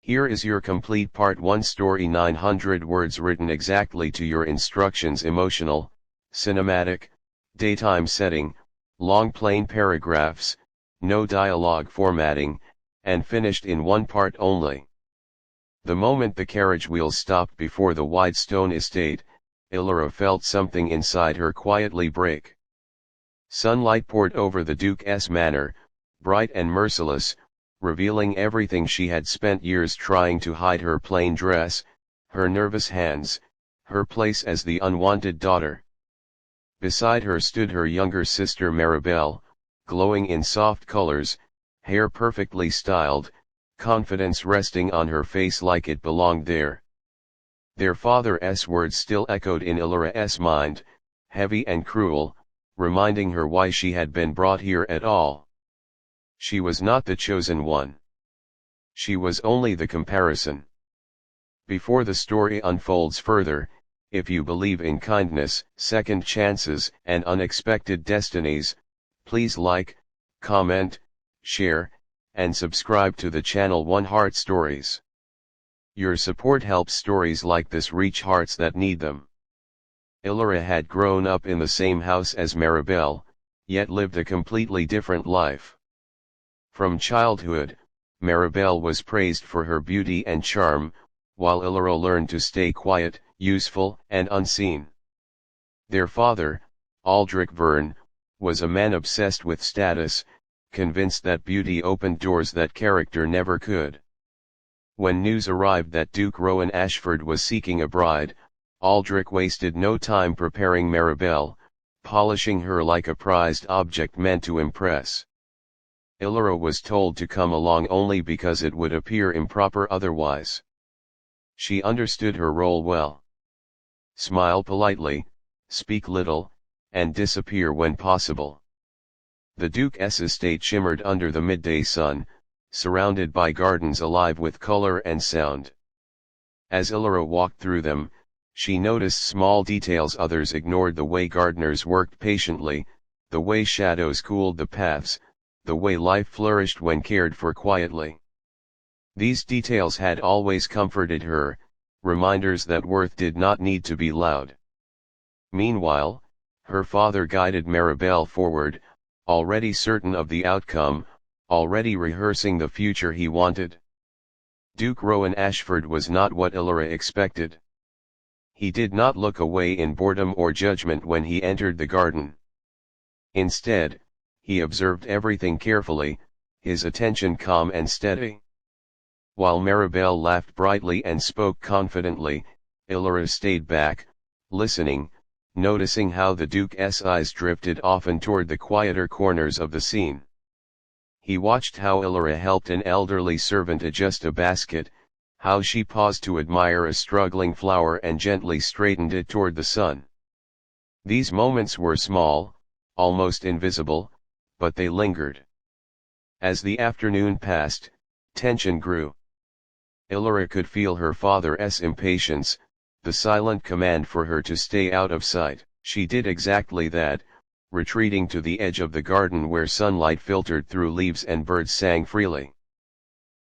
Here is your complete Part 1 story, 900 words written exactly to your instructions, emotional, cinematic, daytime setting, long plain paragraphs, no dialogue formatting, and finished in one part only. The moment the carriage wheels stopped before the wide stone estate, Illyra felt something inside her quietly break. Sunlight poured over the Duke's manor, bright and merciless, revealing everything she had spent years trying to hide: her plain dress, her nervous hands, her place as the unwanted daughter. Beside her stood her younger sister Maribel, glowing in soft colors, hair perfectly styled, confidence resting on her face like it belonged there. Their father's words still echoed in Illyra's mind, heavy and cruel, reminding her why she had been brought here at all. She was not the chosen one. She was only the comparison. Before the story unfolds further, if you believe in kindness, second chances, and unexpected destinies, please like, comment, share, and subscribe to the channel One Heart Stories. Your support helps stories like this reach hearts that need them. Illyra had grown up in the same house as Maribel, yet lived a completely different life. From childhood, Maribel was praised for her beauty and charm, while Illyra learned to stay quiet, useful, and unseen. Their father, Aldrich Verne, was a man obsessed with status, convinced that beauty opened doors that character never could. When news arrived that Duke Rowan Ashford was seeking a bride, Aldrich wasted no time preparing Maribel, polishing her like a prized object meant to impress. Illyra was told to come along only because it would appear improper otherwise. She understood her role well. Smile politely, speak little, and disappear when possible. The Duke's estate shimmered under the midday sun, surrounded by gardens alive with color and sound. As Illyra walked through them, she noticed small details others ignored: the way gardeners worked patiently, the way shadows cooled the paths, the way life flourished when cared for quietly. These details had always comforted her, reminders that worth did not need to be loud. Meanwhile, her father guided Maribel forward, already certain of the outcome, already rehearsing the future he wanted. Duke Rowan Ashford was not what Illyra expected. He did not look away in boredom or judgment when he entered the garden. Instead, he observed everything carefully, his attention calm and steady. While Maribel laughed brightly and spoke confidently, Illyra stayed back, listening, noticing how the Duke's eyes drifted often toward the quieter corners of the scene. He watched how Illyra helped an elderly servant adjust a basket, how she paused to admire a struggling flower and gently straightened it toward the sun. These moments were small, almost invisible, but they lingered. As the afternoon passed, tension grew. Illyra could feel her father's impatience, the silent command for her to stay out of sight. She did exactly that, retreating to the edge of the garden where sunlight filtered through leaves and birds sang freely.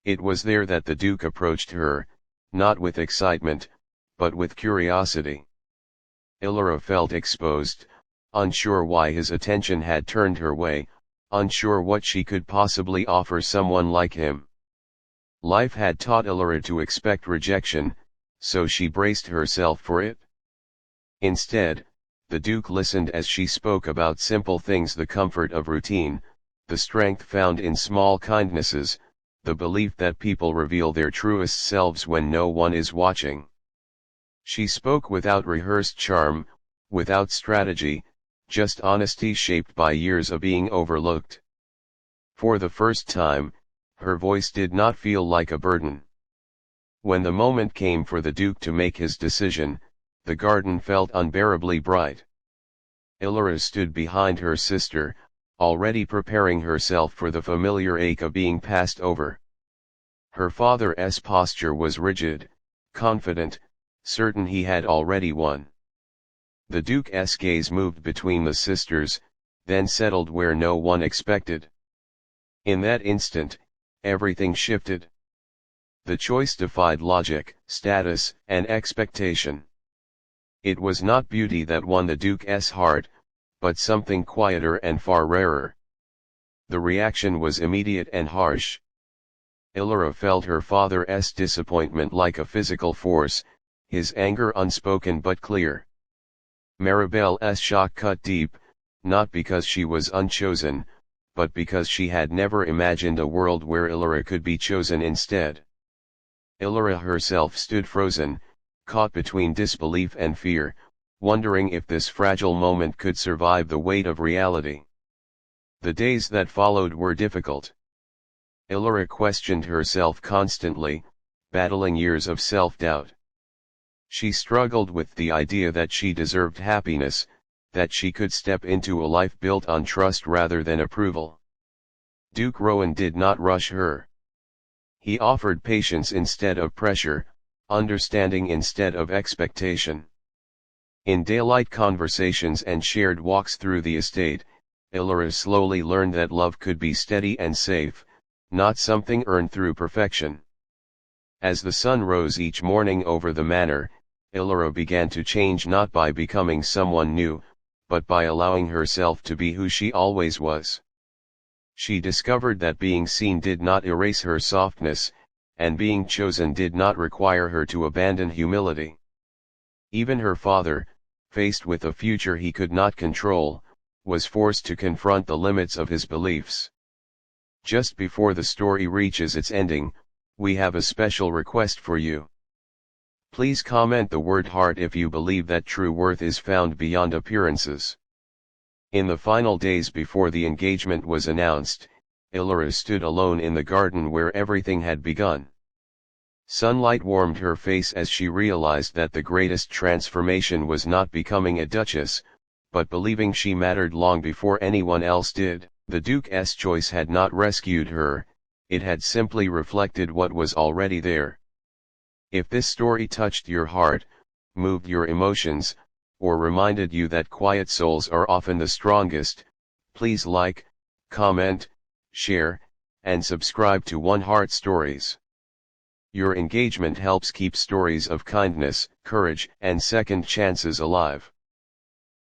It was there that the Duke approached her, not with excitement, but with curiosity. Illyra felt exposed, unsure why his attention had turned her way, unsure what she could possibly offer someone like him. Life had taught Illyra to expect rejection, so she braced herself for it. Instead, the Duke listened as she spoke about simple things: the comfort of routine, the strength found in small kindnesses, the belief that people reveal their truest selves when no one is watching. She spoke without rehearsed charm, without strategy, just honesty shaped by years of being overlooked. For the first time, her voice did not feel like a burden. When the moment came for the Duke to make his decision, the garden felt unbearably bright. Illyra stood behind her sister, already preparing herself for the familiar ache of being passed over. Her father's posture was rigid, confident, certain he had already won. The Duke's gaze moved between the sisters, then settled where no one expected. In that instant, everything shifted. The choice defied logic, status, and expectation. It was not beauty that won the Duke's heart, but something quieter and far rarer. The reaction was immediate and harsh. Illyra felt her father's disappointment like a physical force, his anger unspoken but clear. Maribel's shock cut deep, not because she was unchosen, but because she had never imagined a world where Illyra could be chosen instead. Illyra herself stood frozen, caught between disbelief and fear, wondering if this fragile moment could survive the weight of reality. The days that followed were difficult. Illyra questioned herself constantly, battling years of self-doubt. She struggled with the idea that she deserved happiness, that she could step into a life built on trust rather than approval. Duke Rowan did not rush her. He offered patience instead of pressure, understanding instead of expectation. In daylight conversations and shared walks through the estate, Illyra slowly learned that love could be steady and safe, not something earned through perfection. As the sun rose each morning over the manor, Illyra began to change, not by becoming someone new, but by allowing herself to be who she always was. She discovered that being seen did not erase her softness, and being chosen did not require her to abandon humility. Even her father, faced with a future he could not control, was forced to confront the limits of his beliefs. Just before the story reaches its ending, we have a special request for you. Please comment the word heart if you believe that true worth is found beyond appearances. In the final days before the engagement was announced, Illyra stood alone in the garden where everything had begun. Sunlight warmed her face as she realized that the greatest transformation was not becoming a duchess, but believing she mattered long before anyone else did. The Duke's choice had not rescued her, it had simply reflected what was already there. If this story touched your heart, moved your emotions, or reminded you that quiet souls are often the strongest, please like, comment, share, and subscribe to One Heart Stories. Your engagement helps keep stories of kindness, courage, and second chances alive.